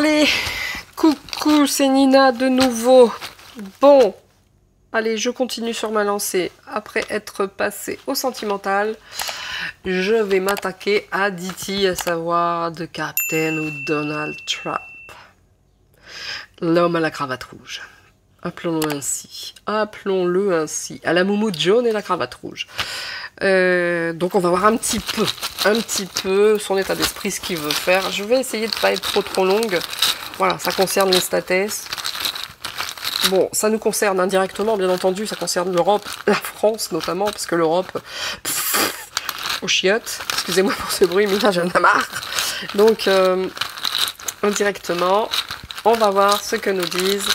Allez, coucou, c'est Nina de nouveau. Bon, allez, je continue sur ma lancée. Après être passée au sentimental, je vais m'attaquer à DT, à savoir de Captain ou Donald Trump. L'homme à la cravate rouge. Appelons-le ainsi. Appelons-le ainsi. À la moumoute jaune et la cravate rouge. Donc on va voir un petit peu son état d'esprit, ce qu'il veut faire. Je vais essayer de ne pas être trop longue. Voilà, ça concerne les statès. Bon, ça nous concerne indirectement, bien entendu, ça concerne l'Europe, la France notamment, parce que l'Europe, aux chiottes, excusez-moi pour ce bruit, mais là j'en ai marre. Donc, indirectement, on va voir ce que nous disent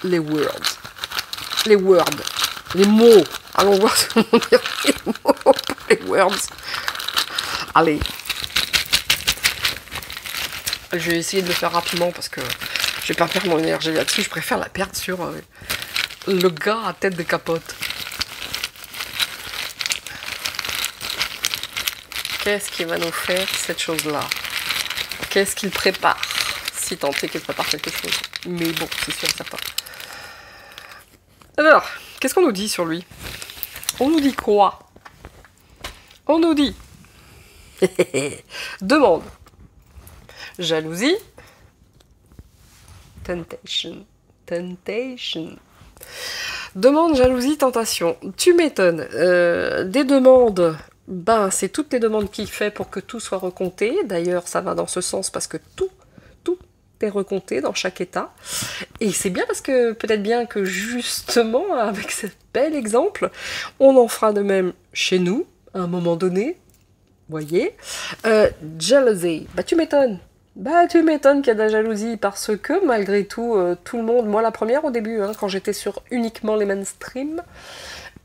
les words. Les words. Les mots. Allons voir ce qu'on dit les mots. Les words. Allez. Je vais essayer de le faire rapidement parce que je vais pas perdre mon énergie là-dessus. Je préfère la perdre sur le gars à tête de capote. Qu'est-ce qu'il va nous faire, cette chose-là? Qu'est-ce qu'il prépare? Si tant est qu'il prépare quelque chose. Mais bon, c'est sûr et certain. Alors, qu'est-ce qu'on nous dit sur lui? On nous dit quoi? On nous dit demande, jalousie, temptation, demande, jalousie, tentation. Tu m'étonnes. Des demandes, ben c'est toutes les demandes qu'il fait pour que tout soit recompté. D'ailleurs, ça va dans ce sens parce que tout est recompté dans chaque état. Et c'est bien parce que peut-être bien que justement, avec ce bel exemple, on en fera de même chez nous, à un moment donné. Voyez. Jealousy. Bah tu m'étonnes. Bah tu m'étonnes qu'il y a de la jalousie parce que malgré tout, tout le monde, moi la première au début, hein, quand j'étais sur uniquement les mainstream,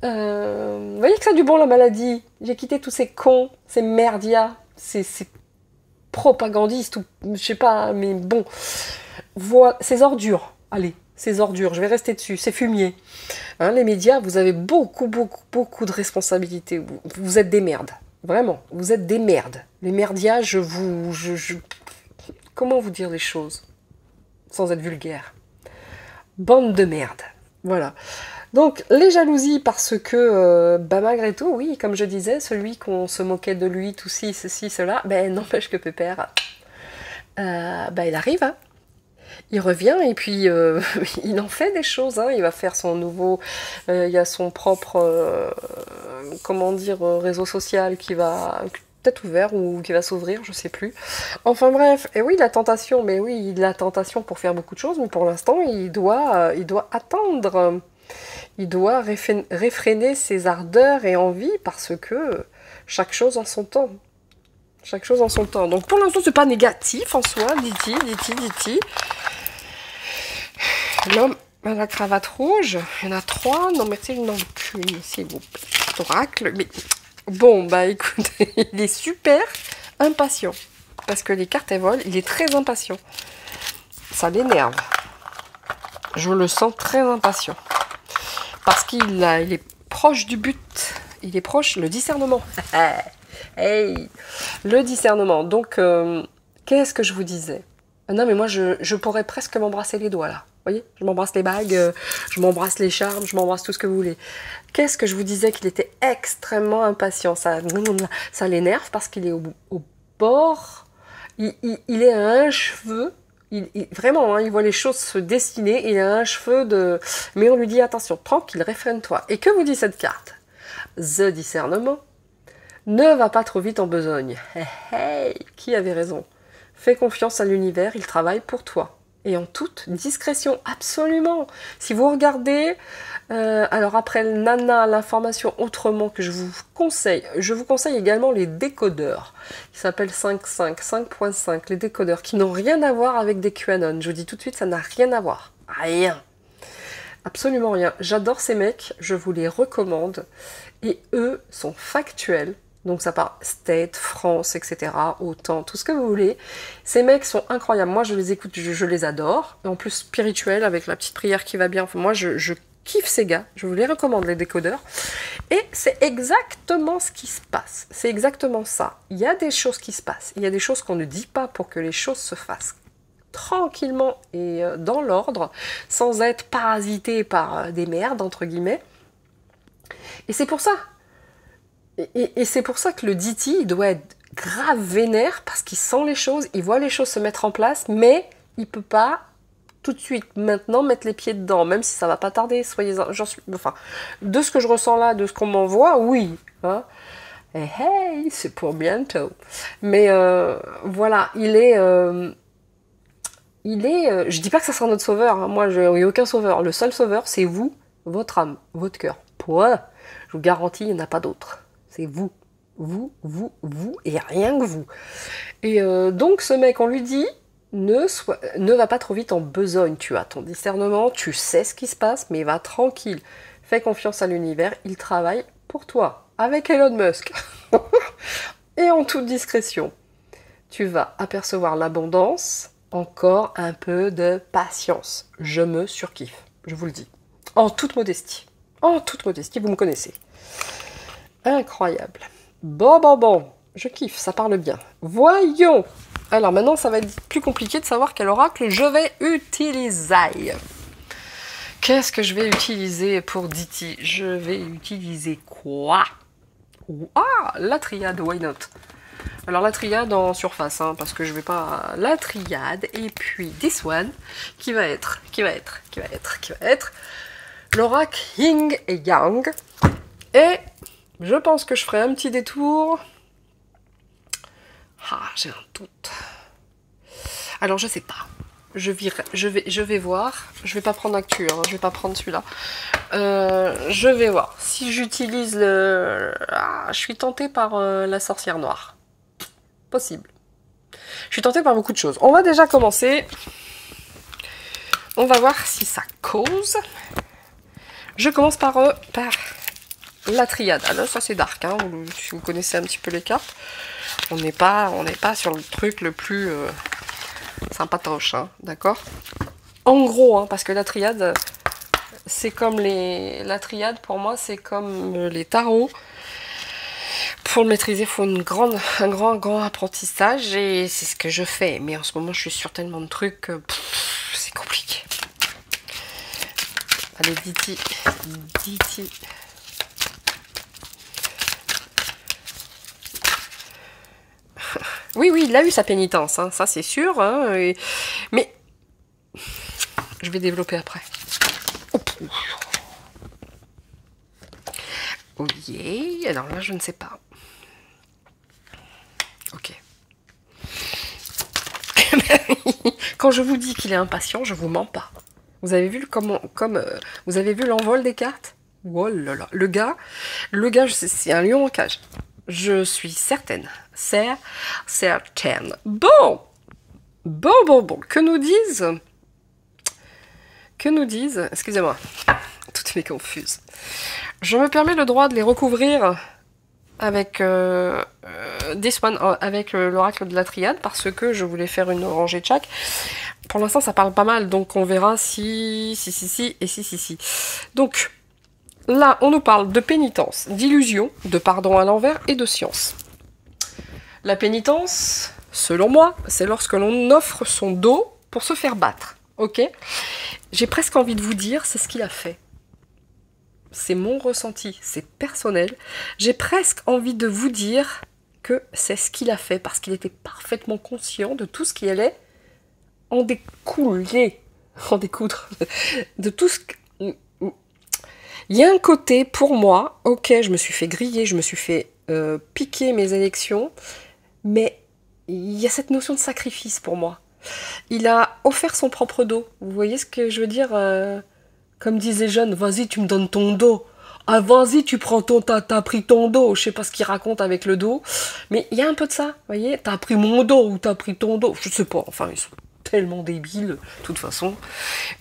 vous voyez que ça a du bon la maladie. J'ai quitté tous ces cons, ces merdias, ces propagandistes, ou je sais pas, mais bon. Voilà, ces ordures. Allez, ces ordures, je vais rester dessus, ces fumiers. Hein, les médias, vous avez beaucoup de responsabilités. Vous êtes des merdes. Vraiment, vous êtes des merdes. Les merdias, comment vous dire les choses sans être vulgaire? Bande de merde. Voilà. Donc, les jalousies parce que, bah malgré tout, oui, comme je disais, celui qu'on se moquait de lui, tout ci, ceci, cela, ben n'empêche que Pépère, bah il arrive, hein. Il revient et puis il en fait des choses, hein. Il va faire son nouveau, il y a son propre, comment dire, réseau social qui va peut-être ouvert ou qui va s'ouvrir, je sais plus. Enfin bref, et oui, la tentation, mais oui, il a la tentation pour faire beaucoup de choses, mais pour l'instant, il doit attendre. Il doit réfréner ses ardeurs et envies parce que chaque chose en son temps. Chaque chose en son temps. Donc pour l'instant, c'est pas négatif en soi, dit-il. L'homme à la cravate rouge, il y en a 3. Non, merci, il n'en veut qu'une, s'il vous plaît. Oracle, mais bon, bah écoutez, il est super impatient. Parce que les cartes elles volent, il est très impatient. Ça l'énerve. Je le sens très impatient. Parce qu'il est proche du but. Il est proche, le discernement. Hey, le discernement. Donc, qu'est-ce que je vous disais? Non, mais moi, je pourrais presque m'embrasser les doigts, là. Vous voyez? Je m'embrasse les bagues, je m'embrasse les charmes, je m'embrasse tout ce que vous voulez. Qu'est-ce que je vous disais? Qu'il était extrêmement impatient. Ça l'énerve parce qu'il est au bord. Il est à un cheveu. Vraiment, hein, il voit les choses se dessiner, il a un cheveu de... Mais on lui dit, attention, tranquille, réfrène-toi. Et que vous dit cette carte? The discernement. Ne va pas trop vite en besogne. Hey, qui avait raison? Fais confiance à l'univers, il travaille pour toi. Et en toute discrétion, absolument. Si vous regardez... alors après Nana, l'information autrement que je vous conseille également les décodeurs, qui s'appellent 5.5, les décodeurs, qui n'ont rien à voir avec des QAnon. Je vous dis tout de suite, ça n'a rien à voir. Rien. Absolument rien. J'adore ces mecs, je vous les recommande. Et eux sont factuels. Donc ça part State, France, etc. OTAN, tout ce que vous voulez. Ces mecs sont incroyables. Moi, je les écoute, je les adore. Et en plus, spirituel, avec la petite prière qui va bien. Enfin, moi, je kiffe ces gars. Je vous les recommande, les décodeurs. Et c'est exactement ce qui se passe. C'est exactement ça. Il y a des choses qui se passent. Il y a des choses qu'on ne dit pas pour que les choses se fassent tranquillement et dans l'ordre, sans être parasité par des merdes, entre guillemets. Et c'est pour ça. Et c'est pour ça que le Diti, il doit être grave vénère, parce qu'il sent les choses, il voit les choses se mettre en place, mais il peut pas tout de suite, maintenant, mettre les pieds dedans, même si ça va pas tarder, enfin, de ce que je ressens là, de ce qu'on m'envoie, oui, hein. Et hey, c'est pour bientôt. Mais voilà, je dis pas que ça sera notre sauveur, hein. Moi, il n'y a aucun sauveur. Le seul sauveur, c'est vous, votre âme, votre cœur. Point. Je vous garantis, il n'y en a pas d'autre. C'est vous. Vous, et rien que vous. Et donc, ce mec, on lui dit, ne va pas trop vite en besogne. Tu as ton discernement, tu sais ce qui se passe, mais va tranquille. Fais confiance à l'univers, il travaille pour toi. Avec Elon Musk. Et en toute discrétion. Tu vas apercevoir l'abondance, encore un peu de patience. Je me surkiffe, je vous le dis. En toute modestie. En toute modestie, vous me connaissez. Incroyable. Bon, je kiffe, ça parle bien. Voyons. Alors maintenant, ça va être plus compliqué de savoir quel oracle je vais utiliser. Qu'est-ce que je vais utiliser pour Diti? Je vais utiliser quoi? Ah, la triade, why not? Alors la triade en surface, hein, parce que je vais pas... La triade, et puis this one, qui va être l'oracle Yin et Yang. Et je pense que je ferai un petit détour. Ah, j'ai un doute. Alors je sais pas. Je vais voir. Je vais pas prendre Actu, hein, je vais pas prendre celui-là. Je vais voir. Si j'utilise le... Ah, je suis tentée par la sorcière noire. Possible. Je suis tentée par beaucoup de choses. On va déjà commencer. On va voir si ça cause. Je commence par la triade. Alors ça c'est dark, hein, si vous connaissez un petit peu les cartes. On n'est pas sur le truc le plus sympatoche, hein, d'accord? En gros, hein, parce que la triade, c'est comme la triade pour moi, c'est comme les tarots. Pour le maîtriser, il faut un grand apprentissage et c'est ce que je fais. Mais en ce moment, je suis sur tellement de trucs que c'est compliqué. Allez, Diti. Oui, il a eu sa pénitence, hein, ça c'est sûr. Hein, mais je vais développer après. Oh yeah, alors là, je ne sais pas. Ok. Quand je vous dis qu'il est impatient, je vous mens pas. Vous avez vu vous avez vu l'envol des cartes? Oh là là, le gars, c'est un lion en cage. Je suis certaine. Certaine. Bon, que nous disent, excusez-moi, toutes mes confuses. Je me permets le droit de les recouvrir avec avec l'oracle de la triade, parce que je voulais faire une rangée de chaque. Pour l'instant, ça parle pas mal, donc on verra si. Donc, là, on nous parle de pénitence, d'illusion, de pardon à l'envers et de science. La pénitence, selon moi, c'est lorsque l'on offre son dos pour se faire battre, ok? J'ai presque envie de vous dire, c'est ce qu'il a fait. C'est mon ressenti, c'est personnel. J'ai presque envie de vous dire que c'est ce qu'il a fait, parce qu'il était parfaitement conscient de tout ce qui allait en découdre, de tout ce que... Il y a un côté, pour moi, ok, je me suis fait griller, je me suis fait piquer mes élections, mais il y a cette notion de sacrifice pour moi. Il a offert son propre dos. Vous voyez ce que je veux dire? Comme disait Jeanne, vas-y, tu me donnes ton dos. Ah, vas-y, tu prends t'as pris ton dos. Je sais pas ce qu'il raconte avec le dos. Mais il y a un peu de ça, vous voyez? T'as pris mon dos ou t'as pris ton dos. Je sais pas, enfin, ils sont tellement débiles, de toute façon.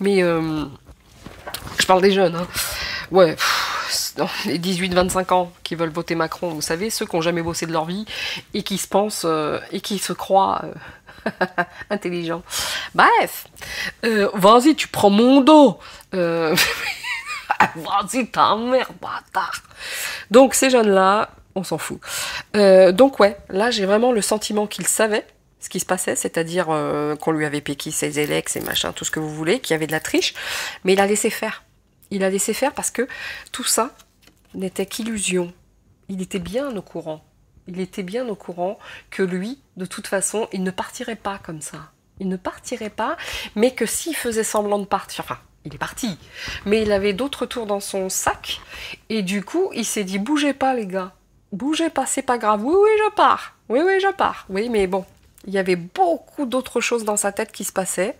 Mais, je parle des jeunes, hein. Ouais, les 18-25 ans qui veulent voter Macron, vous savez, ceux qui n'ont jamais bossé de leur vie et qui se pensent, et qui se croient intelligents. Bref, vas-y, tu prends mon dos. Vas-y, ta mère, bâtard. Donc, ces jeunes-là, on s'en fout. Donc, ouais, là, j'ai vraiment le sentiment qu'il savait ce qui se passait, c'est-à-dire qu'on lui avait piqué ses élects, ses machins, tout ce que vous voulez, qu'il y avait de la triche, mais il a laissé faire. Il a laissé faire parce que tout ça n'était qu'illusion. Il était bien au courant. Il était bien au courant que lui, de toute façon, il ne partirait pas comme ça. Il ne partirait pas, mais que s'il faisait semblant de partir, enfin, il est parti, mais il avait d'autres tours dans son sac, et du coup, il s'est dit, bougez pas les gars, bougez pas, c'est pas grave, oui, oui, je pars, oui, oui, je pars, oui, mais bon, il y avait beaucoup d'autres choses dans sa tête qui se passaient.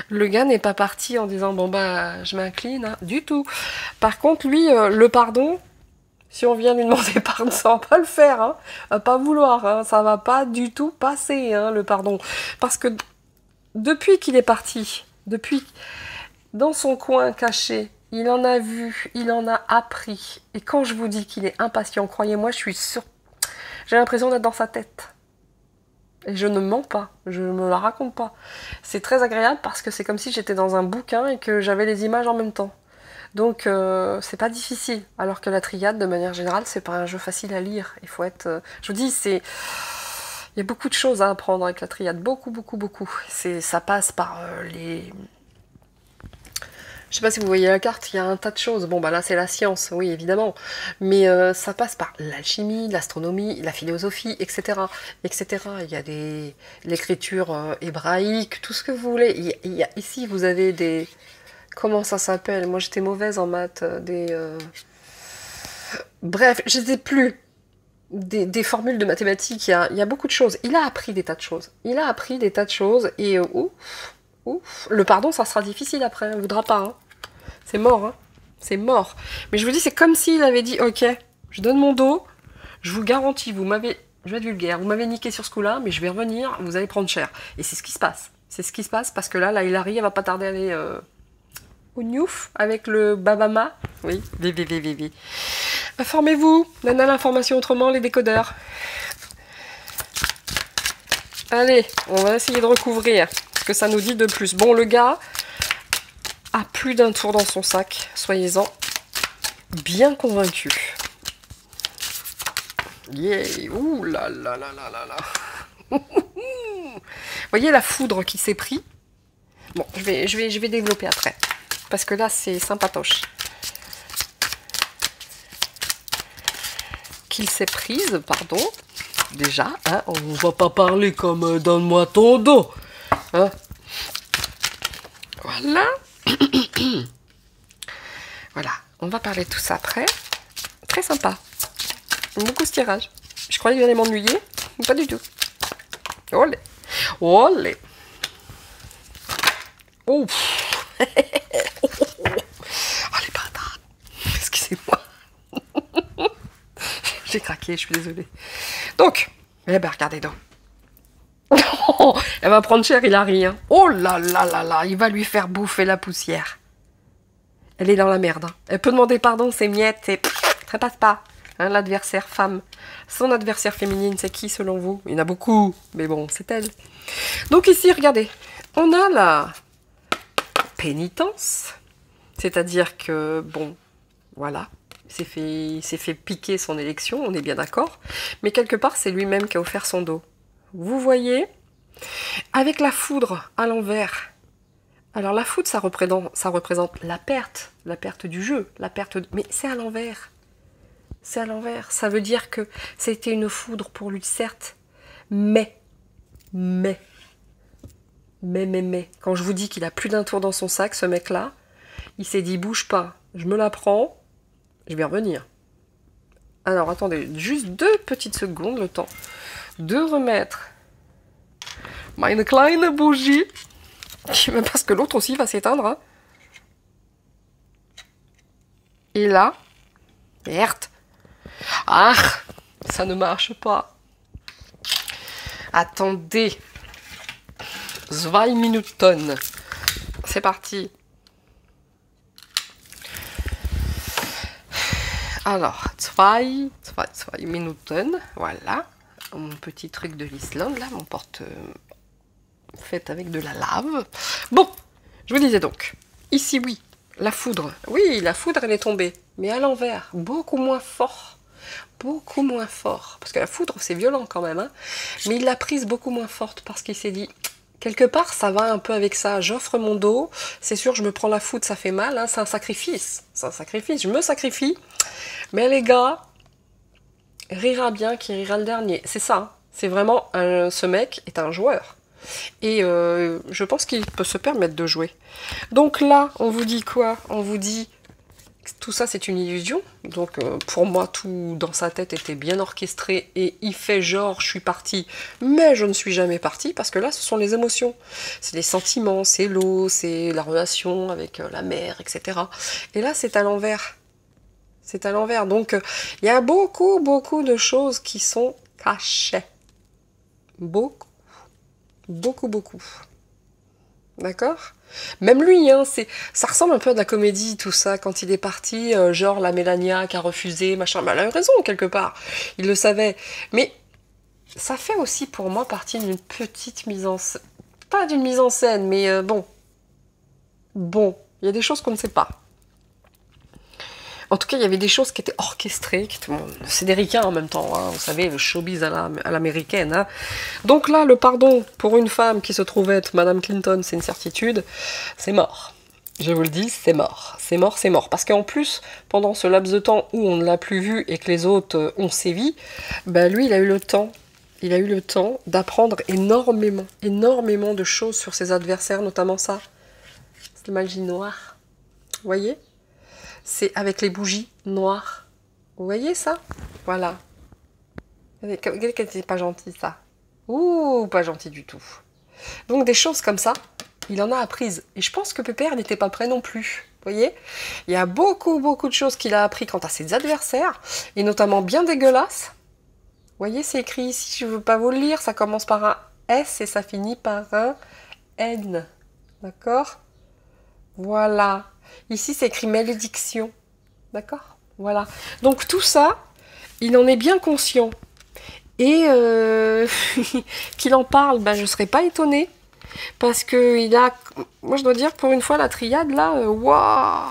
Le gars n'est pas parti en disant, bon bah, je m'incline, hein, du tout. Par contre, lui, le pardon, si on vient lui demander pardon, ça va pas le faire, hein, va pas vouloir, hein, ça va pas du tout passer, hein, le pardon, parce que depuis qu'il est parti, depuis dans son coin caché, il en a vu, il en a appris. Et quand je vous dis qu'il est impatient, croyez-moi, je suis sûre. J'ai l'impression d'être dans sa tête. Et je ne mens pas, je ne me la raconte pas. C'est très agréable parce que c'est comme si j'étais dans un bouquin et que j'avais les images en même temps. Donc c'est pas difficile. Alors que la triade, de manière générale, c'est pas un jeu facile à lire. Il faut être... je vous dis, c'est... Il y a beaucoup de choses à apprendre avec la triade, beaucoup, beaucoup, beaucoup. Ça passe par les... Je sais pas si vous voyez la carte, il y a un tas de choses. Bon, bah là, c'est la science, oui, évidemment. Mais ça passe par l'alchimie, l'astronomie, la philosophie, etc., etc. Il y a l'écriture hébraïque, tout ce que vous voulez. Ici, vous avez des... Comment ça s'appelle? Moi, j'étais mauvaise en maths. Bref, je ne sais plus. Des formules de mathématiques, il y a beaucoup de choses. Il a appris des tas de choses. Il a appris des tas de choses et ouf, le pardon, ça sera difficile après, on ne voudra pas. Hein. C'est mort, hein. C'est mort. Mais je vous dis, c'est comme s'il avait dit, ok, je donne mon dos, je vous garantis, je vais être vulgaire, vous m'avez niqué sur ce coup-là, mais je vais revenir, vous allez prendre cher. Et c'est ce qui se passe. C'est ce qui se passe parce que là, Hilary, elle va pas tarder à aller au Newf avec le Babama. Oui, vivi. Informez-vous, Nana l'information autrement, les décodeurs. Allez, on va essayer de recouvrir ce que ça nous dit de plus. Bon, le gars a plus d'un tour dans son sac, soyez-en bien convaincus. Yeah, ouh là là là là là là. Voyez la foudre qui s'est pris. Bon, je vais développer après, parce que là c'est sympatoche. Qu'il s'est prise, pardon. Déjà, hein, on va pas parler comme donne-moi ton dos. Hein. Voilà. Voilà, on va parler de tout ça après. Très sympa. Beaucoup ce tirage. Je croyais qu'il allait m'ennuyer, mais pas du tout. Olé. Olé. Oh. Oh les bâtards. Excusez-moi. J'ai craqué, je suis désolée. Donc, eh ben regardez donc. Elle va prendre cher, Hilary. Hein. Oh là là là là, il va lui faire bouffer la poussière. Elle est dans la merde. Hein. Elle peut demander pardon, c'est miettes, ça passe pas. Hein, l'adversaire femme. Son adversaire féminine, c'est qui selon vous? Il y en a beaucoup, mais bon, c'est elle. Donc ici, regardez, on a la pénitence. C'est-à-dire que, bon, voilà. Il s'est fait piquer son élection, on est bien d'accord. Mais quelque part, c'est lui-même qui a offert son dos. Vous voyez, avec la foudre à l'envers. Alors la foudre, ça représente la perte du jeu, mais c'est à l'envers. C'est à l'envers. Ça veut dire que c'était une foudre pour lui, certes. Mais. Quand je vous dis qu'il a plus d'un tour dans son sac, ce mec-là, il s'est dit, bouge pas, je me la prends. Je vais revenir. Alors, attendez, juste 2 petites secondes, le temps de remettre meine kleine bougie. Parce que l'autre aussi va s'éteindre. Hein. Et là, merde. Ah, ça ne marche pas. Attendez. 2 Minuten. C'est parti. Alors, 2 Minuten, voilà, mon petit truc de l'Islande, là, mon porte fait avec de la lave. Bon, je vous disais donc, ici oui, La foudre. Oui, la foudre, elle est tombée. Mais à l'envers. Beaucoup moins fort. Beaucoup moins fort. Parce que la foudre, c'est violent quand même. Hein. Mais il l'a prise beaucoup moins forte parce qu'il s'est dit... Quelque part, ça va un peu avec ça. J'offre mon dos. C'est sûr, je me prends la foudre, ça fait mal. Hein. C'est un sacrifice. C'est un sacrifice. Je me sacrifie. Mais les gars, rira bien qui rira le dernier. C'est ça. Hein. C'est vraiment... ce mec est un joueur. Et je pense qu'il peut se permettre de jouer. Donc là, on vous dit quoi? On vous dit... Tout ça, c'est une illusion. Donc, pour moi, tout dans sa tête était bien orchestré et il fait genre, je suis partie, mais je ne suis jamais partie parce que là, ce sont les émotions. C'est les sentiments, c'est l'eau, c'est la relation avec la mer, etc. Et là, c'est à l'envers. C'est à l'envers. Donc, il y a beaucoup, beaucoup de choses qui sont cachées. Beaucoup. Beaucoup, beaucoup. D'accord? Même lui, hein, ça ressemble un peu à de la comédie, tout ça, quand il est parti, genre la Mélania qui a refusé, machin, bah, elle a eu raison, quelque part, il le savait, mais ça fait aussi pour moi partie d'une petite mise en scène, pas d'une mise en scène, mais bon, il y a des choses qu'on ne sait pas. En tout cas, il y avait des choses qui étaient orchestrées, c'est des ricains en même temps, hein, vous savez, le showbiz à l'américaine. Hein. Donc là, le pardon pour une femme qui se trouvait être Madame Clinton, c'est une certitude, c'est mort. Je vous le dis, c'est mort. C'est mort, c'est mort. Parce qu'en plus, pendant ce laps de temps où on ne l'a plus vu et que les autres ont sévi, bah lui, il a eu le temps. Il a eu le temps d'apprendre énormément, énormément de choses sur ses adversaires, notamment ça. C'est le magie noire. Vous voyez ? C'est avec les bougies noires. Vous voyez ça? Voilà. Qu'elle n'était pas gentille, ça. Ouh, pas gentil du tout. Donc des choses comme ça, il en a apprises. Et je pense que Pépère n'était pas prêt non plus. Vous voyez? Il y a beaucoup, beaucoup de choses qu'il a appris quant à ses adversaires, et notamment bien dégueulasses. Vous voyez, c'est écrit ici, je ne veux pas vous le lire, ça commence par un S et ça finit par un N. D'accord? Voilà. Ici, c'est écrit malédiction. D'accord? Voilà. Donc, tout ça, il en est bien conscient. Et qu'il en parle, ben, je ne serais pas étonnée. Parce que il a... Moi, je dois dire, pour une fois, la triade, là, waouh!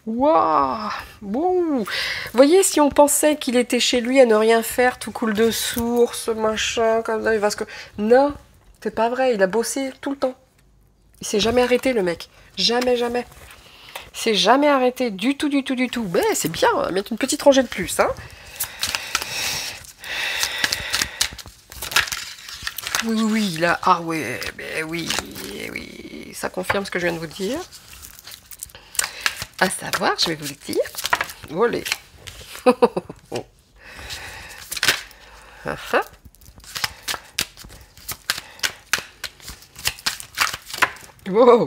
Waouh! Bon! Vous voyez, si on pensait qu'il était chez lui à ne rien faire, tout coule de source, machin, comme ça, parce que... Non, c'est pas vrai, il a bossé tout le temps. Il s'est jamais arrêté, le mec. Jamais, jamais. Il s'est jamais arrêté du tout, du tout, du tout. Ben, c'est bien, on va mettre une petite rangée de plus, hein. Oui, oui, oui, là, ah ouais, ben oui, oui, ça confirme ce que je viens de vous dire. À savoir, je vais vous le dire. Olé. Wow.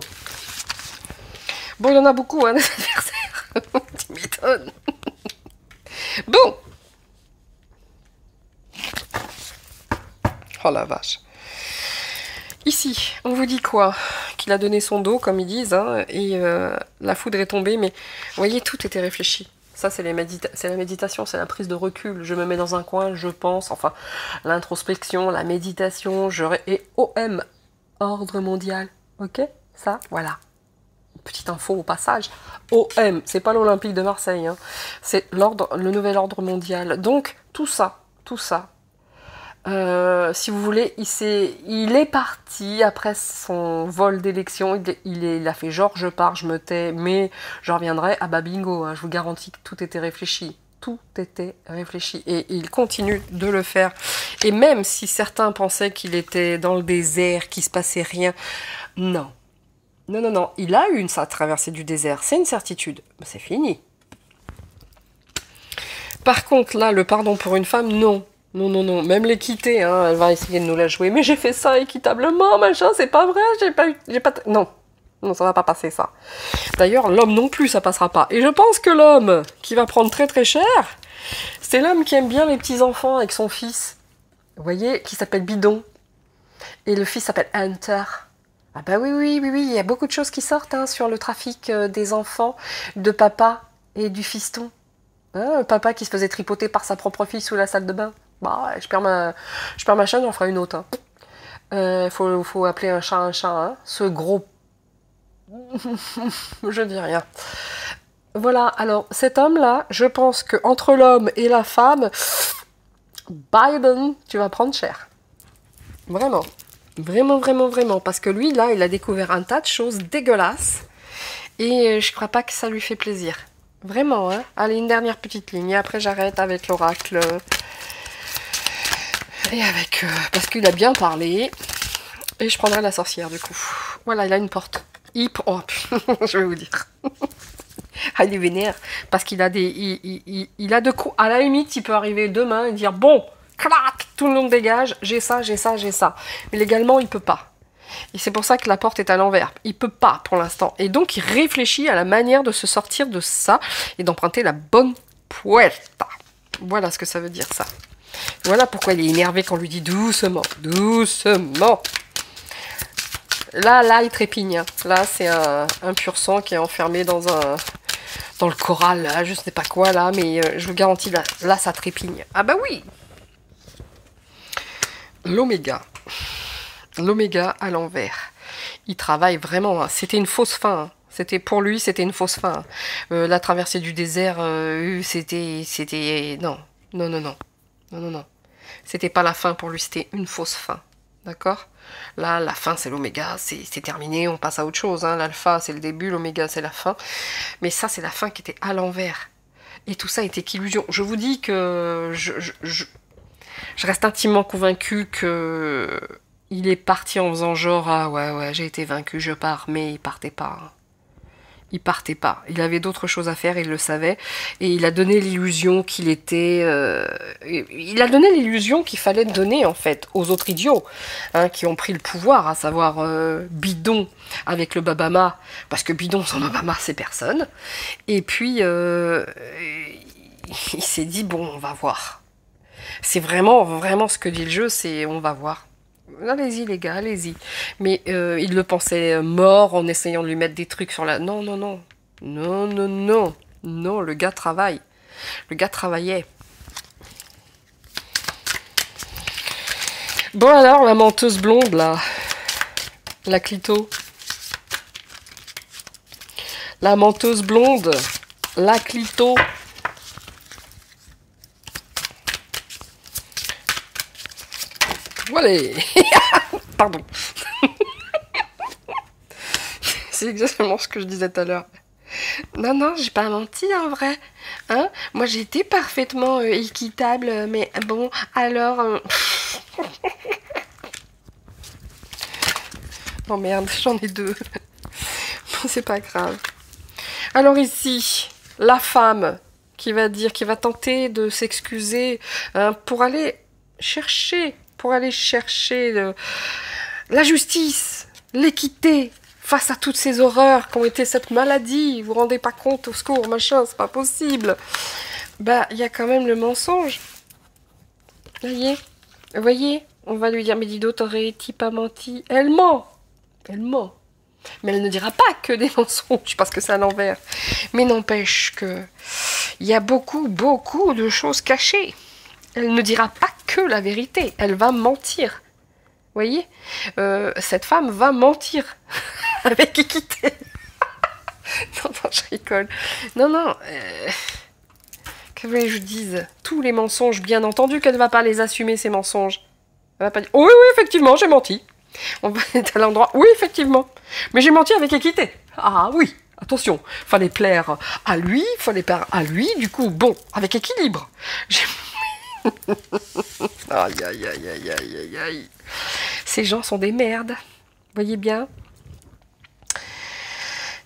Bon, il y en a beaucoup, hein, des adversaires. Tu m'étonnes. Bon. Oh la vache. Ici, on vous dit quoi? Qu'il a donné son dos, comme ils disent, hein, et la foudre est tombée, mais vous voyez, tout était réfléchi. Ça, c'est la méditation, c'est la prise de recul. Je me mets dans un coin, je pense, enfin, l'introspection, la méditation, et OM, ordre mondial, ok? Ça, voilà. Petite info au passage, OM, c'est pas l'Olympique de Marseille, hein, c'est le nouvel ordre mondial. Donc, tout ça, si vous voulez, il est parti après son vol d'élection. Il a fait genre je pars, je me tais, mais je reviendrai. Ah bah bingo, hein, je vous garantis que tout était réfléchi. Tout était réfléchi et il continue de le faire. Et même si certains pensaient qu'il était dans le désert, qu'il se passait rien, non. Non, non, non, il a eu une traversée du désert, c'est une certitude. C'est fini. Par contre, là, le pardon pour une femme, non. Non, non, non, même l'équité, hein, elle va essayer de nous la jouer. Mais j'ai fait ça équitablement, machin, c'est pas vrai, Non, non, ça va pas passer, ça. D'ailleurs, l'homme non plus, ça passera pas. Et je pense que l'homme qui va prendre très très cher, c'est l'homme qui aime bien les petits-enfants avec son fils. Vous voyez, qui s'appelle Bidon. Et le fils s'appelle Hunter. Ah bah oui, oui, oui, oui, il y a beaucoup de choses qui sortent hein, sur le trafic des enfants, de papa et du fiston. Hein, papa qui se faisait tripoter par sa propre fille sous la salle de bain. Bah, je perds ma chaîne, j'en ferai une autre. Hein. Faut appeler un chat, hein. Ce gros Je dis rien. Voilà, alors cet homme-là, je pense que entre l'homme et la femme, Biden, tu vas prendre cher. Vraiment. Vraiment, vraiment, vraiment. Parce que lui, là, il a découvert un tas de choses dégueulasses. Et je crois pas que ça lui fait plaisir. Vraiment, hein. Allez, une dernière petite ligne. Et après, j'arrête avec l'oracle. Et avec... parce qu'il a bien parlé. Et je prendrai la sorcière, du coup. Voilà, il a une porte. Oh, je vais vous dire. Ah, il est vénère. Parce qu'il a des... Il a de coups. À la limite, il peut arriver demain et dire, bon, clac, tout le monde dégage, j'ai ça, j'ai ça, j'ai ça. Mais légalement, il peut pas. Et c'est pour ça que la porte est à l'envers. Il peut pas pour l'instant. Et donc il réfléchit à la manière de se sortir de ça et d'emprunter la bonne puerta. Voilà ce que ça veut dire ça. Voilà pourquoi il est énervé quand on lui dit doucement, doucement. Là, il trépigne. Là, c'est un pur sang qui est enfermé dans le corral, là, je sais pas quoi là, mais je vous garantis, là, ça trépigne. Ah bah oui. L'oméga. L'oméga à l'envers. Il travaille vraiment. Hein. C'était une fausse fin. Hein. C'était pour lui, c'était une fausse fin. Hein. La traversée du désert, c'était non, non, non, non, non, non, non. C'était pas la fin pour lui, c'était une fausse fin. D'accord? Là, la fin, c'est l'oméga, c'est terminé, on passe à autre chose. Hein. L'alpha, c'est le début, l'oméga, c'est la fin. Mais ça, c'est la fin qui était à l'envers. Et tout ça était qu'illusion. Je vous dis que je reste intimement convaincue que il est parti en faisant genre, ah ouais, j'ai été vaincu, je pars, mais il partait pas. Hein. Il partait pas. Il avait d'autres choses à faire, il le savait. Et il a donné l'illusion qu'il était... il a donné l'illusion qu'il fallait donner, en fait, aux autres idiots, hein, qui ont pris le pouvoir, à savoir Bidon avec le Babama, parce que Bidon sans Babama, c'est personne. Et puis, il s'est dit, bon, on va voir. C'est vraiment, vraiment ce que dit le jeu, c'est on va voir. Allez-y les gars, allez-y. Mais il le pensait mort en essayant de lui mettre des trucs sur la... Non, non, non. Non, non, non. Non, le gars travaille. Le gars travaillait. Bon alors, la menteuse blonde, là. La clito. La menteuse blonde. La clito. Voilà. Pardon. C'est exactement ce que je disais tout à l'heure. Non, non, j'ai pas menti en vrai. Hein? Moi, j'étais parfaitement équitable, mais bon, alors... Oh merde, j'en ai deux. Bon, c'est pas grave. Alors ici, la femme qui va dire, qui va tenter de s'excuser hein, pour aller chercher la justice, l'équité, face à toutes ces horreurs qui ont été cette maladie, vous vous rendez pas compte, au secours, machin, c'est pas possible. Bah, il y a quand même le mensonge. Vous voyez, on va lui dire, mais dis donc, t'aurais-tu pas menti? Elle ment. Elle ment. Mais elle ne dira pas que des mensonges, parce que c'est à l'envers. Mais n'empêche que il y a beaucoup, beaucoup de choses cachées. Elle ne dira pas que la vérité, elle va mentir. Vous voyez, cette femme va mentir avec équité. Non, non, je rigole. Non, non. Que voulez que je dise? Tous les mensonges, bien entendu qu'elle ne va pas les assumer, ces mensonges. Elle va pas dire, oui, oui, effectivement, j'ai menti. On va être à l'endroit, oui, effectivement. Mais j'ai menti avec équité. Ah oui, attention, fallait plaire à lui, fallait plaire à lui, du coup, bon, avec équilibre. Aïe, aïe, aïe, aïe, aïe, aïe, aïe. Ces gens sont des merdes. Voyez bien.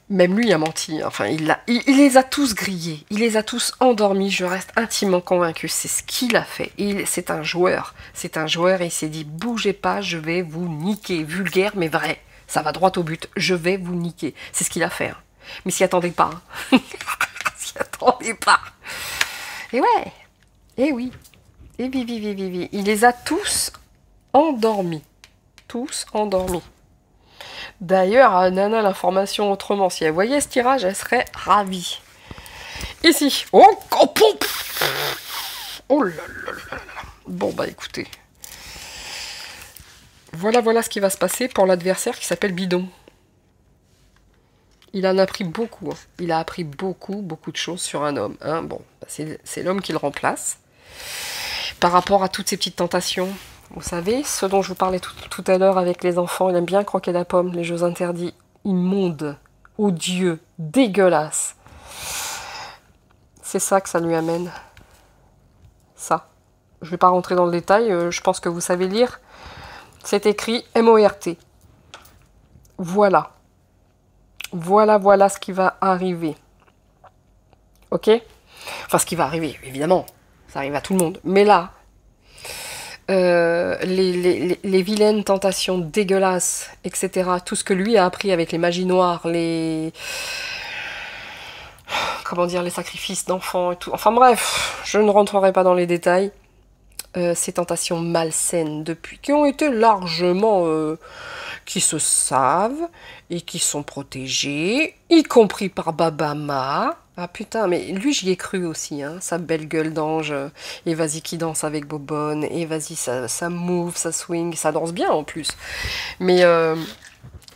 Même lui a menti. Enfin, il les a tous grillés. Il les a tous endormis. Je reste intimement convaincue. C'est ce qu'il a fait. C'est un joueur. C'est un joueur et il s'est dit, bougez pas, je vais vous niquer. Vulgaire, mais vrai. Ça va droit au but. Je vais vous niquer. C'est ce qu'il a fait. Hein. Mais s'y attendez pas. Hein. S'y attendez pas. Et ouais. Et oui. Et vivi. Il les a tous endormis. Tous endormis. D'ailleurs, Nana l'information autrement. Si elle voyait ce tirage, elle serait ravie. Ici. Oh, oh là là là là. Bon, bah écoutez. Voilà ce qui va se passer pour l'adversaire qui s'appelle Bidon. Il en a appris beaucoup. Hein. Il a appris beaucoup de choses sur un homme. Hein. Bon, bah, c'est l'homme qui le remplace. Par rapport à toutes ces petites tentations, vous savez, ce dont je vous parlais tout à l'heure avec les enfants, il aime bien croquer la pomme, les jeux interdits, immondes, odieux, dégueulasses. C'est ça que ça lui amène. Ça. Je ne vais pas rentrer dans le détail, je pense que vous savez lire. C'est écrit M-O-R-T. Voilà. Voilà ce qui va arriver. Ok? Enfin, ce qui va arriver, évidemment. Ça arrive à tout le monde. Mais là, les vilaines tentations dégueulasses, etc., tout ce que lui a appris avec les magies noires, comment dire, les sacrifices d'enfants et tout. Enfin bref, je ne rentrerai pas dans les détails. Ces tentations malsaines depuis, qui ont été largement, qui se savent et qui sont protégées, y compris par Babama. Ah putain, mais lui j'y ai cru aussi, hein, sa belle gueule d'ange, et vas-y qui danse avec Bobonne, et vas-y ça move, ça swing, ça danse bien en plus. Mais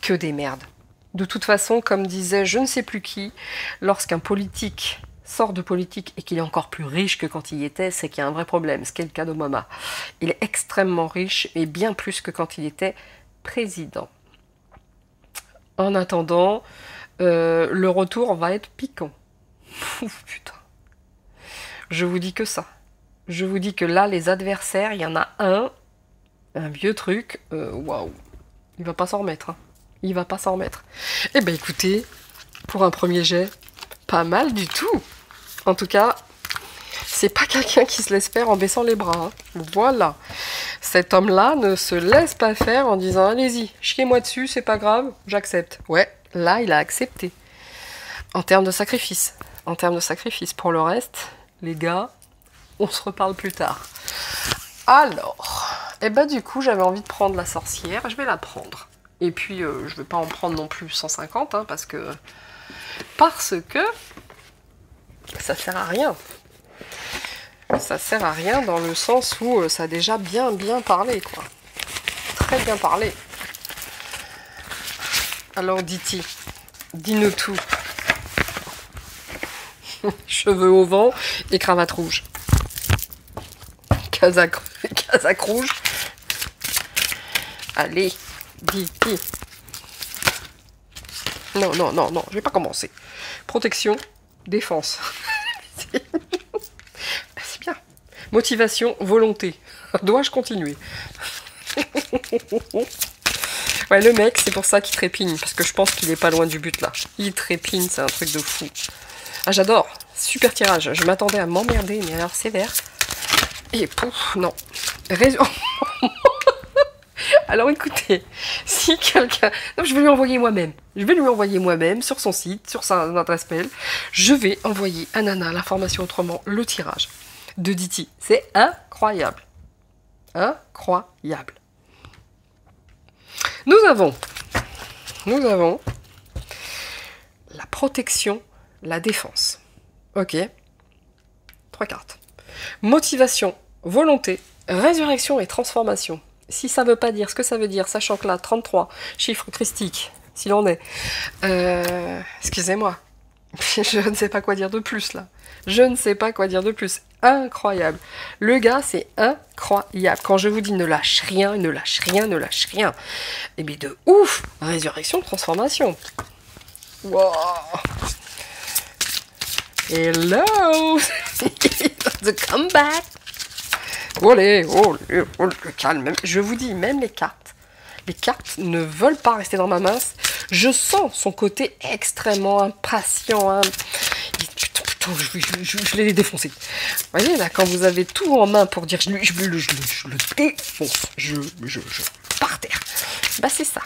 que des merdes. De toute façon, comme disait je ne sais plus qui, lorsqu'un politique sort de politique et qu'il est encore plus riche que quand il y était, c'est qu'il y a un vrai problème, ce qui est le cas d'Obama. Il est extrêmement riche, et bien plus que quand il était président. En attendant, le retour va être piquant. Ouf, putain. Je vous dis que ça. Je vous dis que là, les adversaires, il y en a un vieux truc, waouh. Il va pas s'en remettre. Hein. Il va pas s'en remettre. Eh ben écoutez, pour un premier jet, pas mal du tout. En tout cas, c'est pas quelqu'un qui se laisse faire en baissant les bras. Hein. Voilà. Cet homme-là ne se laisse pas faire en disant « Allez-y, chiez-moi dessus, c'est pas grave, j'accepte. » Ouais, là, il a accepté. En termes de sacrifice. En termes de sacrifice. Pour le reste, les gars, on se reparle plus tard. Alors, et ben du coup, j'avais envie de prendre la sorcière. Je vais la prendre. Et puis, je vais pas en prendre non plus 150, hein, parce que ça sert à rien. Ça sert à rien dans le sens où ça a déjà bien parlé, quoi. Très bien parlé. Alors, Diti, dis-nous tout. Cheveux au vent et cravate rouge. Casaque rouge. Allez, dis. Non, je vais pas commencer. Protection, défense. C'est bien. Motivation, volonté. Dois-je continuer? Ouais, le mec, c'est pour ça qu'il trépigne, parce que je pense qu'il est pas loin du but là. Il trépigne, c'est un truc de fou. Ah, j'adore. Super tirage. Je m'attendais à m'emmerder, mais alors sévère. Et pouf, non. Alors écoutez, si quelqu'un... Non, je vais lui envoyer moi-même. Je vais lui envoyer moi-même sur son site, sur sa adresse mail. Je vais envoyer à Nana l'information autrement, le tirage de Diti. C'est incroyable. Incroyable. Nous avons la protection, la défense. Ok. 3 cartes. Motivation, volonté, résurrection et transformation. Si ça veut pas dire ce que ça veut dire, sachant que là, 33, chiffre christique, s'il en est. Excusez-moi. Je ne sais pas quoi dire de plus, là. Je ne sais pas quoi dire de plus. Incroyable. Le gars, c'est incroyable. Quand je vous dis ne lâche rien, ne lâche rien, ne lâche rien. Eh bien, de ouf. Résurrection, transformation. Wow. Hello. The comeback. Olé, le calme. Je vous dis, même les cartes ne veulent pas rester dans ma main. Je sens son côté extrêmement impatient. Hein. Putain, je l'ai défoncé. Vous voyez, là, quand vous avez tout en main pour dire je le défonce, je par terre. Bah, c'est ça.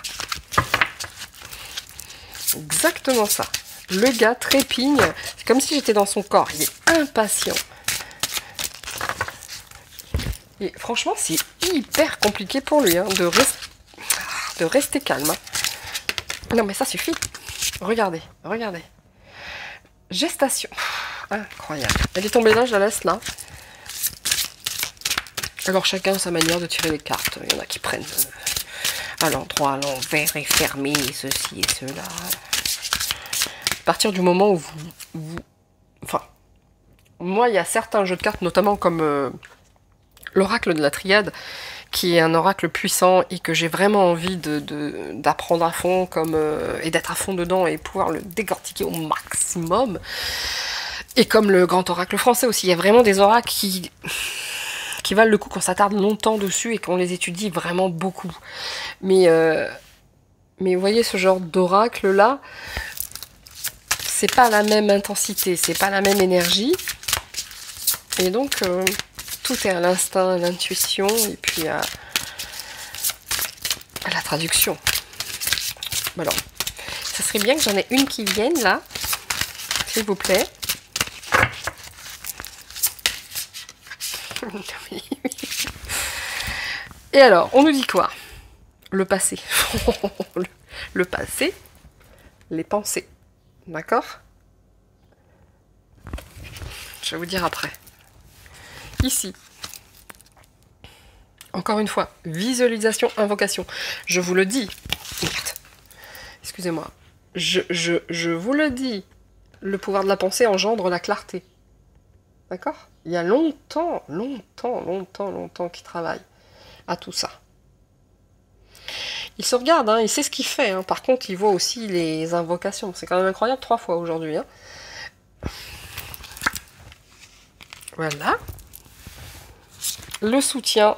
Exactement ça. Le gars trépigne. C'est comme si j'étais dans son corps. Il est impatient. Et franchement, c'est hyper compliqué pour lui hein, de rester calme. Hein. Non, mais ça suffit. Regardez. Gestation. Incroyable. Elle est tombée là, je la laisse là. Alors, chacun a sa manière de tirer les cartes. Il y en a qui prennent à l'endroit, à l'envers et fermé, ceci et cela. À partir du moment où enfin, moi, il y a certains jeux de cartes, notamment comme l'oracle de la Triade, qui est un oracle puissant et que j'ai vraiment envie d'apprendre à fond et d'être à fond dedans et pouvoir le décortiquer au maximum. Et comme le grand oracle français aussi, il y a vraiment des oracles qui valent le coup quand on s'attarde longtemps dessus et qu'on les étudie vraiment beaucoup. Mais vous voyez, ce genre d'oracle là, c'est pas la même intensité, c'est pas la même énergie. Et donc, tout est à l'instinct, à l'intuition, et puis à la traduction. Alors, ça serait bien que j'en ai une qui vienne, là, s'il vous plaît. Et alors, on nous dit quoi? Le passé. Le passé, les pensées. D'accord? Je vais vous dire après. Ici, encore une fois, visualisation, invocation. Je vous le dis. Excusez-moi. Je vous le dis. Le pouvoir de la pensée engendre la clarté. D'accord? Il y a longtemps qu'il travaille à tout ça. Il se regarde, hein, il sait ce qu'il fait. Hein. Par contre, il voit aussi les invocations. C'est quand même incroyable, 3 fois aujourd'hui. Hein. Voilà. Le soutien,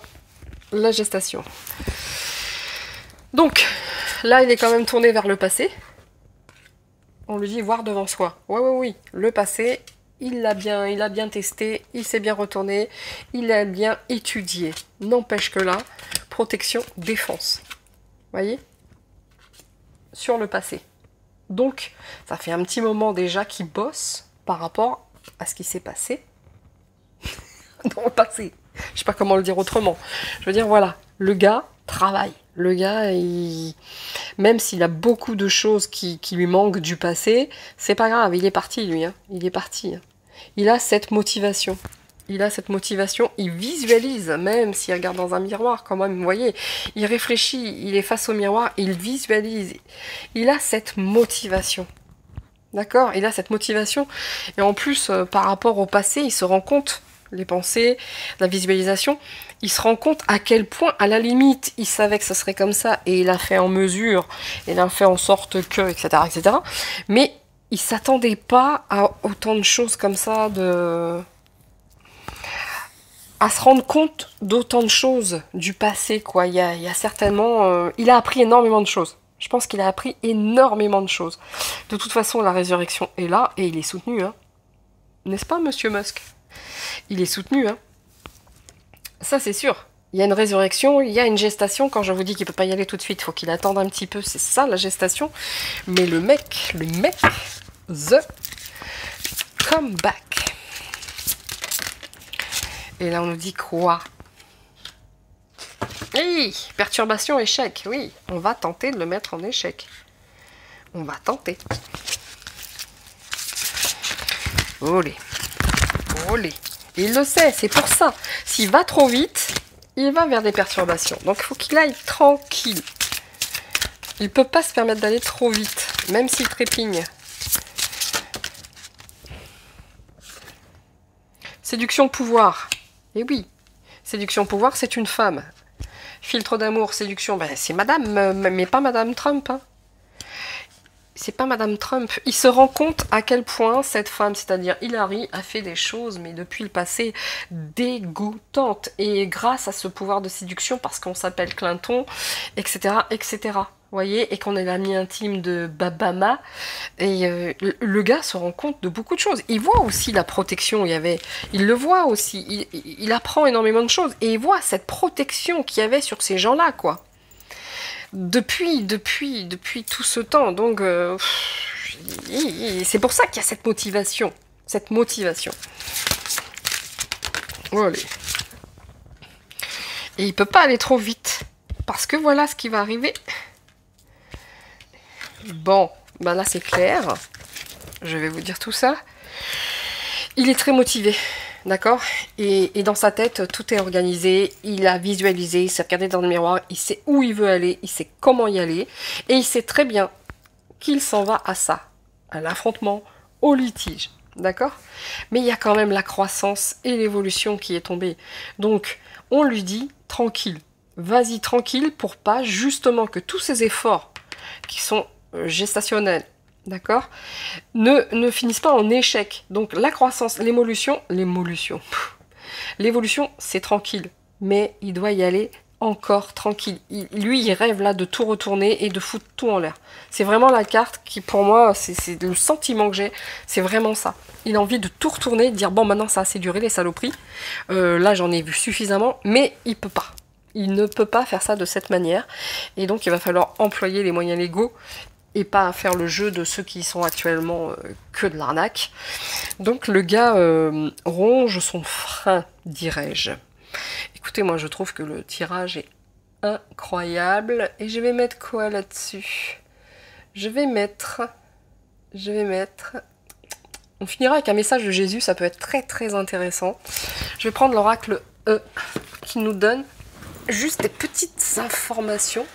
la gestation. Donc, là, il est quand même tourné vers le passé. On lui dit voir devant soi. Oui. Le passé, il l'a bien testé, il s'est bien retourné, il l'a bien étudié. N'empêche que là, protection, défense. Voyez? Sur le passé. Donc, ça fait un petit moment déjà qu'il bosse par rapport à ce qui s'est passé dans le passé. Je sais pas comment le dire autrement. Je veux dire, voilà, le gars travaille. Le gars, même s'il a beaucoup de choses qui lui manquent du passé, c'est pas grave, il est parti, lui. Hein. Il est parti. Hein. Il a cette motivation. Il visualise, même s'il regarde dans un miroir, quand même, vous voyez, il réfléchit, il est face au miroir, il visualise. Il a cette motivation. D'accord? Il a cette motivation. Et en plus, par rapport au passé, il se rend compte, les pensées, la visualisation, il se rend compte à quel point, à la limite, il savait que ce serait comme ça, et il a fait en mesure, il a fait en sorte que, etc., etc. Mais il s'attendait pas à autant de choses comme ça, à se rendre compte d'autant de choses du passé, quoi. Il y a certainement... il a appris énormément de choses. Je pense qu'il a appris énormément de choses. De toute façon, la résurrection est là, et il est soutenu, hein. N'est-ce pas, monsieur Musk? Il est soutenu, hein. Ça, c'est sûr. Il y a une résurrection, il y a une gestation. Quand je vous dis qu'il peut pas y aller tout de suite, il faut qu'il attende un petit peu. C'est ça, la gestation. Mais le mec, the comeback. Et là, on nous dit quoi? Oui, perturbation, échec. Oui, on va tenter de le mettre en échec. On va tenter. Olé. Olé. Et il le sait, c'est pour ça. S'il va trop vite, il va vers des perturbations. Donc, il faut qu'il aille tranquille. Il ne peut pas se permettre d'aller trop vite, même s'il trépigne. Séduction, pouvoir. Eh oui, séduction, pouvoir, c'est une femme. Filtre d'amour, séduction, ben, c'est madame, mais pas madame Trump. Hein. C'est pas madame Trump. Il se rend compte à quel point cette femme, c'est-à-dire Hillary, a fait des choses, mais depuis le passé, dégoûtantes. Et grâce à ce pouvoir de séduction, parce qu'on s'appelle Clinton, etc., etc., voyez, et qu'on est l'ami intime de Babama, et le gars se rend compte de beaucoup de choses. Il voit aussi la protection, il le voit aussi, il apprend énormément de choses, et il voit cette protection qu'il y avait sur ces gens-là, quoi. Depuis tout ce temps, donc c'est pour ça qu'il y a cette motivation, Allez. Et il peut pas aller trop vite, parce que voilà ce qui va arriver. Bon, ben là c'est clair. Je vais vous dire tout ça. Il est très motivé, d'accord, et dans sa tête, tout est organisé. Il a visualisé, il s'est regardé dans le miroir, il sait où il veut aller, il sait comment y aller. Et il sait très bien qu'il s'en va à ça. à l'affrontement, au litige. D'accord? Mais il y a quand même la croissance et l'évolution qui est tombée. Donc, on lui dit, tranquille, vas-y tranquille pour pas justement que tous ces efforts qui sont gestationnels, d'accord, ne finissent pas en échec. Donc, la croissance, l'évolution, c'est tranquille. Mais il doit y aller encore tranquille. Lui, il rêve là de tout retourner et de foutre tout en l'air. C'est vraiment la carte qui, pour moi, c'est le sentiment que j'ai. C'est vraiment ça. Il a envie de tout retourner, de dire bon, maintenant ça a assez duré les saloperies. Là, j'en ai vu suffisamment, mais il peut pas. Il ne peut pas faire ça de cette manière. Et donc, il va falloir employer les moyens légaux et pas faire le jeu de ceux qui sont actuellement que de l'arnaque. Donc, le gars ronge son frein, dirais-je. Écoutez, moi je trouve que le tirage est incroyable. Et je vais mettre quoi là-dessus? Je vais mettre... On finira avec un message de Jésus, ça peut être très très intéressant. Je vais prendre l'oracle E, qui nous donne juste des petites informations,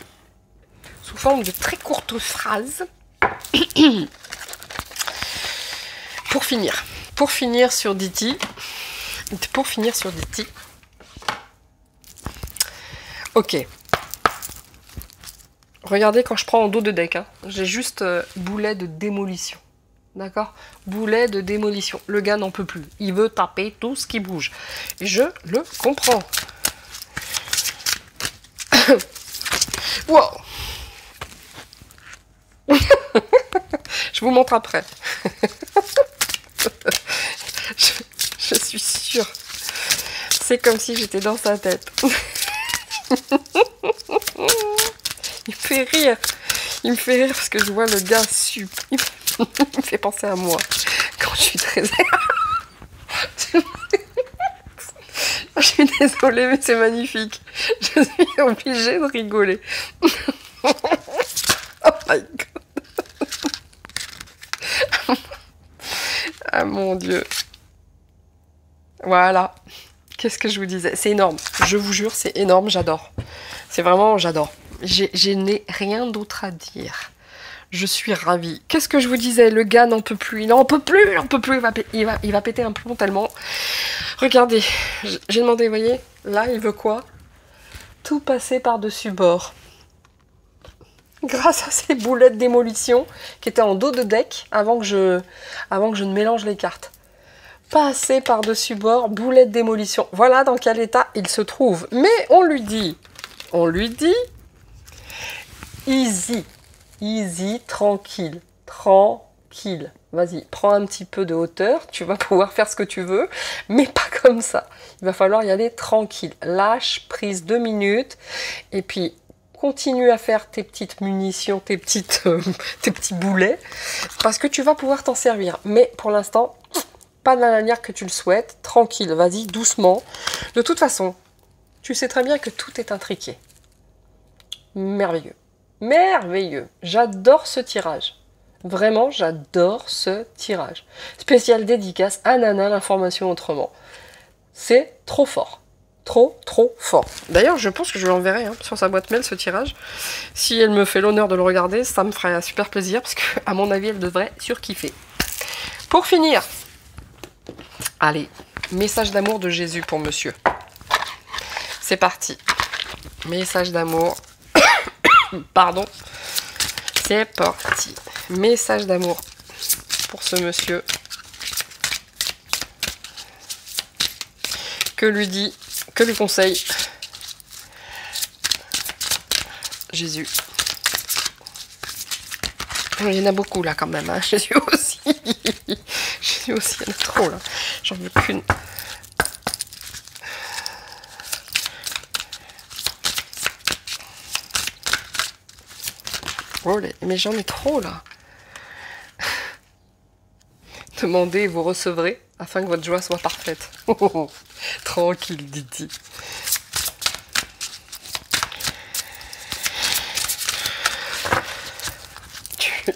sous forme de très courtes phrases. Pour finir sur Diti. Ok. Regardez quand je prends en dos de deck, hein, j'ai juste boulet de démolition. D'accord? Boulet de démolition. Le gars n'en peut plus. Il veut taper tout ce qui bouge. Je le comprends. Wow. Je vous montre après. Je suis sûre. C'est comme si j'étais dans sa tête. Il me fait rire parce que je vois le gars il me fait penser à moi quand je suis très... Je suis désolée, mais c'est magnifique. Je suis obligée de rigoler. Oh my god. Ah mon Dieu. Voilà. Qu'est-ce que je vous disais? C'est énorme. Je vous jure, c'est énorme. J'adore. C'est vraiment, j'adore. Je n'ai rien d'autre à dire. Je suis ravie. Qu'est-ce que je vous disais? Le gars n'en peut plus. Il n'en peut plus. Il n'en peut plus. Il va péter un plomb tellement. Regardez. J'ai demandé, vous voyez? Là, il veut quoi? Tout passer par-dessus bord. Grâce à ces boulets de démolition qui étaient en dos de deck avant que je ne mélange les cartes. Passer par-dessus bord, boulet de démolition. Voilà dans quel état il se trouve. Mais on lui dit, easy, tranquille, Vas-y, prends un petit peu de hauteur, tu vas pouvoir faire ce que tu veux, mais pas comme ça. Il va falloir y aller tranquille. Lâche, prise 2 minutes, et puis continue à faire tes petites munitions, tes petits boulets, parce que tu vas pouvoir t'en servir. Mais pour l'instant, pas de la manière que tu le souhaites, tranquille, vas-y, doucement. De toute façon, tu sais très bien que tout est intriqué. Merveilleux. Merveilleux. J'adore ce tirage. Vraiment, j'adore ce tirage. Spécial dédicace à Nana, l'information autrement. C'est trop fort. Trop fort. D'ailleurs, je pense que je lui enverrai sur sa boîte mail ce tirage. Si elle me fait l'honneur de le regarder, ça me ferait un super plaisir parce que, à mon avis, elle devrait surkiffer. Pour finir, allez, message d'amour de Jésus pour monsieur. C'est parti. Message d'amour. Pardon. C'est parti. Message d'amour pour ce monsieur. Que lui conseille Jésus? Il y en a beaucoup là quand même, hein. Jésus aussi. Jésus aussi, il y en a trop là. J'en veux qu'une. Oh, mais j'en ai trop là. Demandez et vous recevrez afin que votre joie soit parfaite. Tranquille, Diti.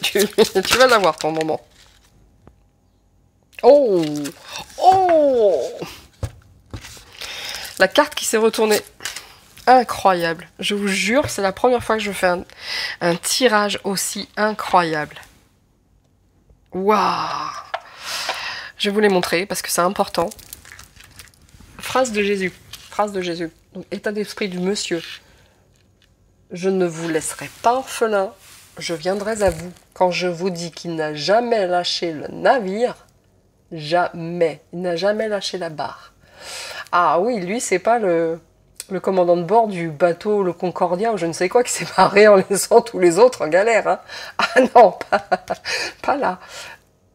Tu vas l'avoir ton moment. Oh! La carte qui s'est retournée. Incroyable. Je vous jure, c'est la première fois que je fais un tirage aussi incroyable. Waouh! Je vais vous les montrer parce que c'est important. Phrase de Jésus. Phrase de Jésus. Donc, état d'esprit du monsieur. Je ne vous laisserai pas orphelin. Je viendrai à vous. Quand je vous dis qu'il n'a jamais lâché le navire, jamais. Il n'a jamais lâché la barre. Ah oui, lui, c'est pas le commandant de bord du bateau, le Concordia, ou je ne sais quoi, qui s'est barré en laissant tous les autres en galère. Hein. Ah non, pas là.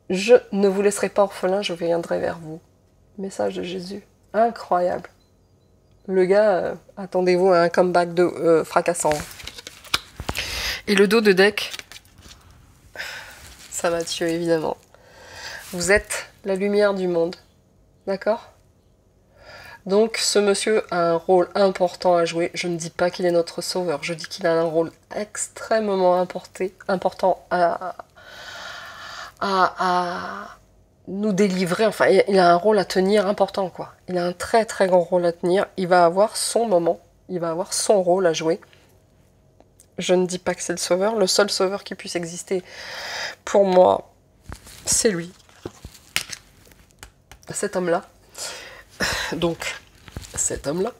Je ne vous laisserai pas orphelin, je viendrai vers vous. Message de Jésus. Incroyable. Le gars, attendez-vous à un comeback fracassant. Et le dos de deck, ça Matthieu, évidemment. Vous êtes la lumière du monde. D'accord ? Donc ce monsieur a un rôle important à jouer. Je ne dis pas qu'il est notre sauveur. Je dis qu'il a un rôle extrêmement important à nous délivrer. Enfin, il a un rôle à tenir important, quoi. Il a un très très grand rôle à tenir. Il va avoir son moment. Il va avoir son rôle à jouer. Je ne dis pas que c'est le sauveur. Le seul sauveur qui puisse exister pour moi, c'est lui. Cet homme-là. Donc, cet homme-là.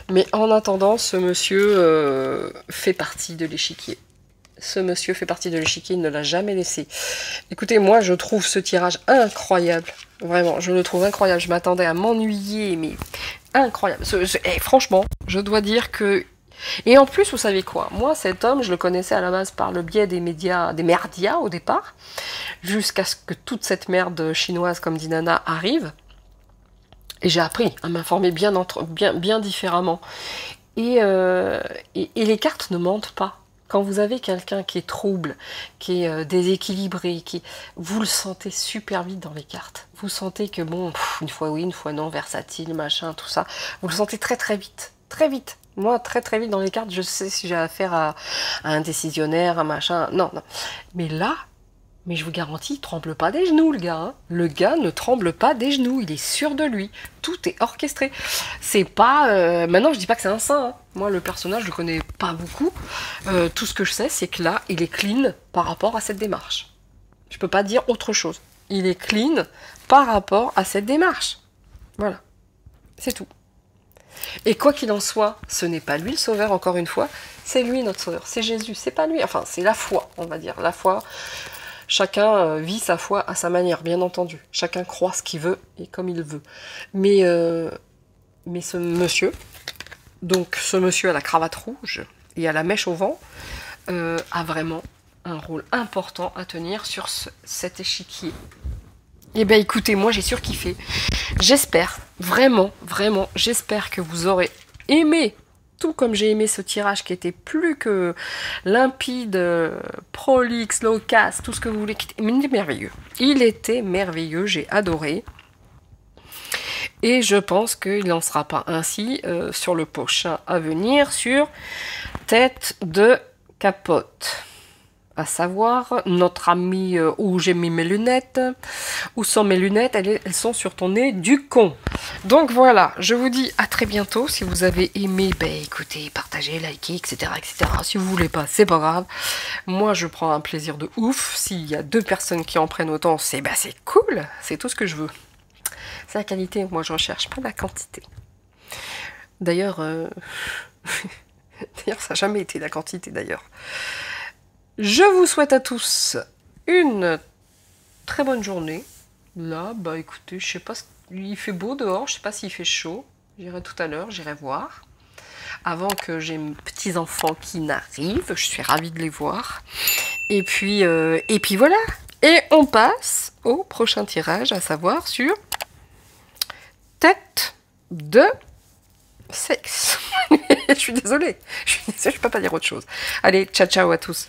Mais en attendant, ce monsieur fait partie de l'échiquier. Ce monsieur fait partie de l'échiquier, il ne l'a jamais laissé. Écoutez, moi, je trouve ce tirage incroyable. Vraiment, je le trouve incroyable. Je m'attendais à m'ennuyer, mais incroyable. Et franchement, je dois dire que... Et en plus, vous savez quoi? Moi, cet homme, je le connaissais à la base par le biais des médias, des merdias au départ, jusqu'à ce que toute cette merde chinoise, comme dit Nana, arrive. Et j'ai appris à m'informer bien différemment. Et les cartes ne mentent pas. Quand vous avez quelqu'un qui est trouble, qui est déséquilibré, vous le sentez super vite dans les cartes. Vous sentez que bon, une fois oui, une fois non, versatile, machin, tout ça. Vous le sentez très très vite. Très vite. Moi, très très vite dans les cartes, je sais si j'ai affaire à un décisionnaire, un machin. Non, non. Mais là, mais je vous garantis, il tremble pas des genoux, le gars. Hein. Le gars ne tremble pas des genoux, il est sûr de lui. Tout est orchestré. C'est pas... Maintenant, je dis pas que c'est un saint. Hein. Moi, le personnage, je le connais pas beaucoup. Tout ce que je sais, c'est que là, il est clean par rapport à cette démarche. Je peux pas dire autre chose. Il est clean par rapport à cette démarche. Voilà. C'est tout. Et quoi qu'il en soit, ce n'est pas lui le sauveur, encore une fois. C'est lui notre sauveur. C'est Jésus. C'est pas lui. Enfin, c'est la foi, on va dire. La foi... Chacun vit sa foi à sa manière, bien entendu. Chacun croit ce qu'il veut et comme il veut. Mais ce monsieur, donc ce monsieur à la cravate rouge et à la mèche au vent, a vraiment un rôle important à tenir sur cet échiquier. Eh bien écoutez, moi j'ai surkiffé. J'espère, vraiment, vraiment, j'espère que vous aurez aimé, tout comme j'ai aimé ce tirage qui était plus que limpide, prolixe, loquace, tout ce que vous voulez. Il était merveilleux. Il était merveilleux, j'ai adoré. Et je pense qu'il n'en sera pas ainsi sur le prochain à venir, sur Tête de Capote. À savoir, notre amie où j'ai mis mes lunettes, où sont mes lunettes, elles sont sur ton nez du con. Donc voilà, je vous dis à très bientôt. Si vous avez aimé, ben écoutez, partagez, likez, etc., etc. Si vous voulez pas, c'est pas grave. Moi, je prends un plaisir de ouf. S'il y a 2 personnes qui en prennent autant, c'est cool. C'est tout ce que je veux. C'est la qualité, moi je recherche, pas la quantité. D'ailleurs, ça n'a jamais été la quantité d'ailleurs. Je vous souhaite à tous une très bonne journée. Là, bah écoutez, je sais pas, il fait beau dehors, je sais pas s'il fait chaud. J'irai tout à l'heure, j'irai voir. Avant que j'ai mes petits-enfants qui n'arrivent, je suis ravie de les voir. Et puis voilà. Et on passe au prochain tirage, à savoir sur Tête de sexe. Je suis désolée, je peux pas dire autre chose. Allez, ciao ciao à tous.